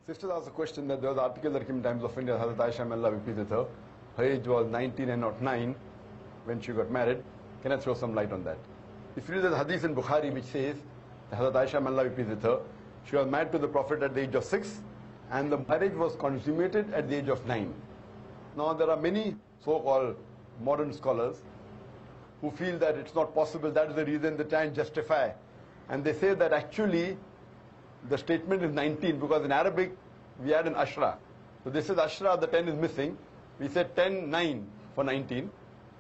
Sisters asked a question that there was an article that came in Times of India, Hazrat Aisha, may Allah be pleased with her. Her age was 19 and not 9 when she got married. Can I throw some light on that? If you read the hadith in Bukhari which says that Hazrat Aisha, may Allah be pleased with her, she was married to the Prophet at the age of 6 and the marriage was consummated at the age of 9. Now there are many so-called modern scholars who feel that it's not possible, that is the reason they try and justify. And they say that actually the statement is 19 because in Arabic we add an ashra. So this is ashra, the 10 is missing. We said 10, 9 for 19.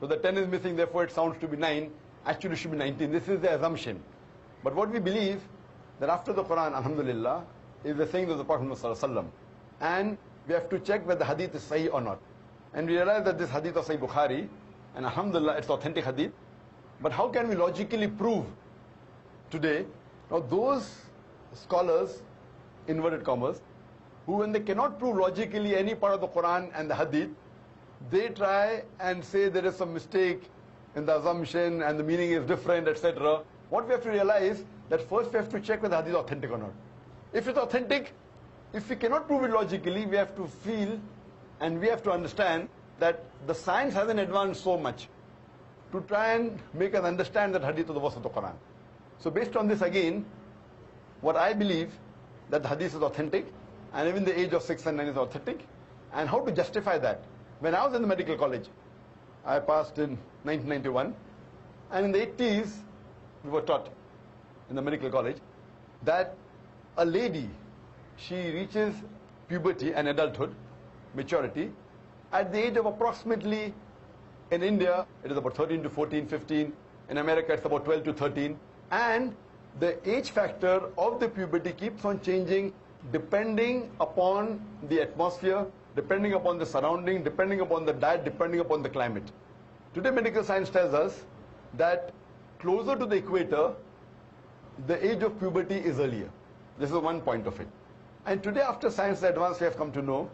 So the 10 is missing, therefore it sounds to be 9. Actually it should be 19. This is the assumption. But what we believe, that after the Quran, alhamdulillah, is the saying of the Prophet ﷺ. And we have to check whether the hadith is sahih or not. And we realize that this hadith of Sahih Bukhari, and alhamdulillah, it's authentic hadith. But how can we logically prove today? Now those scholars, inverted commas, who when they cannot prove logically any part of the Quran and the hadith, they try and say there is some mistake in the assumption and the meaning is different, etc. What we have to realize, that first we have to check whether the hadith is authentic or not. If it's authentic, if we cannot prove it logically, we have to feel and we have to understand that the science hasn't advanced so much to try and make us understand that hadith of the verse of the Quran. So based on this again, what I believe, that the hadith is authentic, and even the age of 6 and 9 is authentic, and how to justify that. When I was in the medical college, I passed in 1991, and in the 80s, we were taught in the medical college that a lady, she reaches puberty and adulthood, maturity, at the age of approximately, in India, it is about 13 to 14, 15, in America it's about 12 to 13, and the age factor of the puberty keeps on changing depending upon the atmosphere, depending upon the surrounding, depending upon the diet, depending upon the climate. Today medical science tells us that closer to the equator, the age of puberty is earlier. This is one point of it. And today after science advance, we have come to know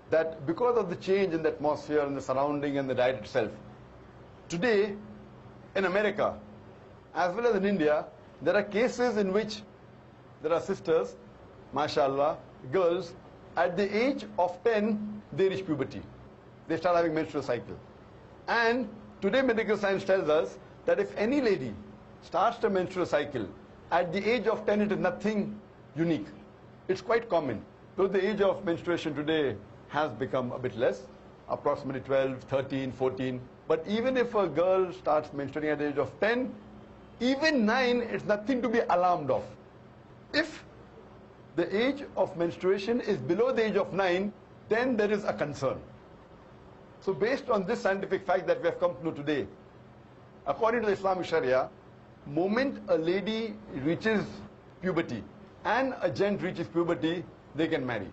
that because of the change in the atmosphere and the surrounding and the diet itself, today in America, as well as in India, there are cases in which there are sisters, mashallah, girls, at the age of 10, they reach puberty. They start having menstrual cycle. And today medical science tells us that if any lady starts the menstrual cycle, at the age of 10, it is nothing unique. It's quite common. Though the age of menstruation today has become a bit less, approximately 12, 13, 14. But even if a girl starts menstruating at the age of 10, even 9, it's nothing to be alarmed of. If the age of menstruation is below the age of 9, then there is a concern. So based on this scientific fact that we have come to know today, according to the Islamic Sharia, moment a lady reaches puberty and a gent reaches puberty, they can marry.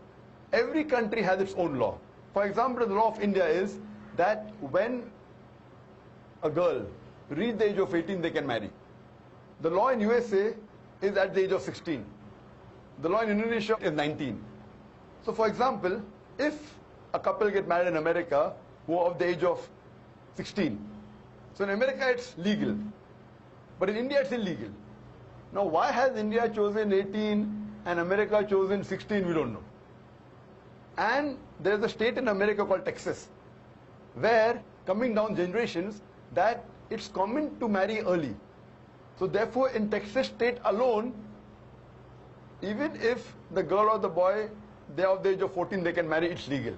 Every country has its own law. For example, the law of India is that when a girl reaches the age of 18, they can marry. The law in USA is at the age of 16. The law in Indonesia is 19. So for example, if a couple get married in America who are of the age of 16, so in America it's legal, but in India it's illegal. Now why has India chosen 18 and America chosen 16, we don't know. And there is a state in America called Texas, where coming down generations that it's common to marry early. So therefore in Texas state alone, even if the girl or the boy, they are of the age of 14, they can marry, it's legal.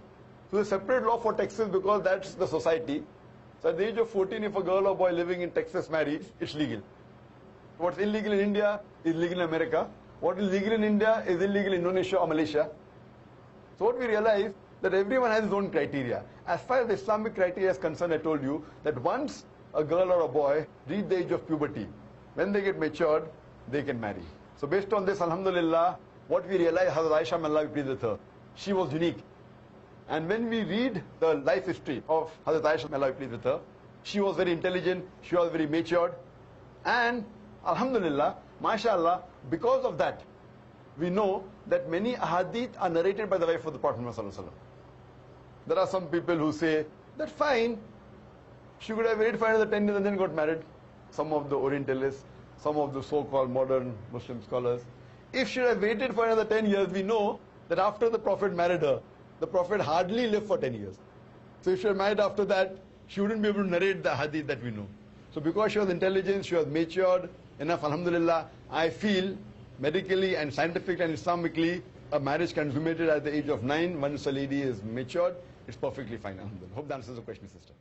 So there's a separate law for Texas because that's the society. So at the age of 14, if a girl or boy living in Texas marries, it's legal. What's illegal in India is legal in America. What is legal in India is illegal in Indonesia or Malaysia. So what we realize, that everyone has his own criteria. As far as the Islamic criteria is concerned, I told you that once a girl or a boy reach the age of puberty, when they get matured, they can marry. So based on this, alhamdulillah, what we realize, Hazrat Aisha, may Allah be pleased with her, she was unique. And when we read the life history of Hazrat Aisha, may Allah be pleased with her, she was very intelligent, she was very matured, and alhamdulillah, mashallah, because of that, we know that many ahadith are narrated by the wife of the Prophet ﷺ. There are some people who say that fine, she could have waited for another 10 years and then got married. Some of the Orientalists, some of the so-called modern Muslim scholars. If she had waited for another 10 years, we know that after the Prophet married her, the Prophet hardly lived for 10 years. So if she was married after that, she wouldn't be able to narrate the hadith that we know. So because she was intelligent, she was matured enough, alhamdulillah, I feel medically and scientifically and Islamically, a marriage consummated at the age of 9, once a lady is matured, it's perfectly fine, alhamdulillah. Hope that answers the question, sister.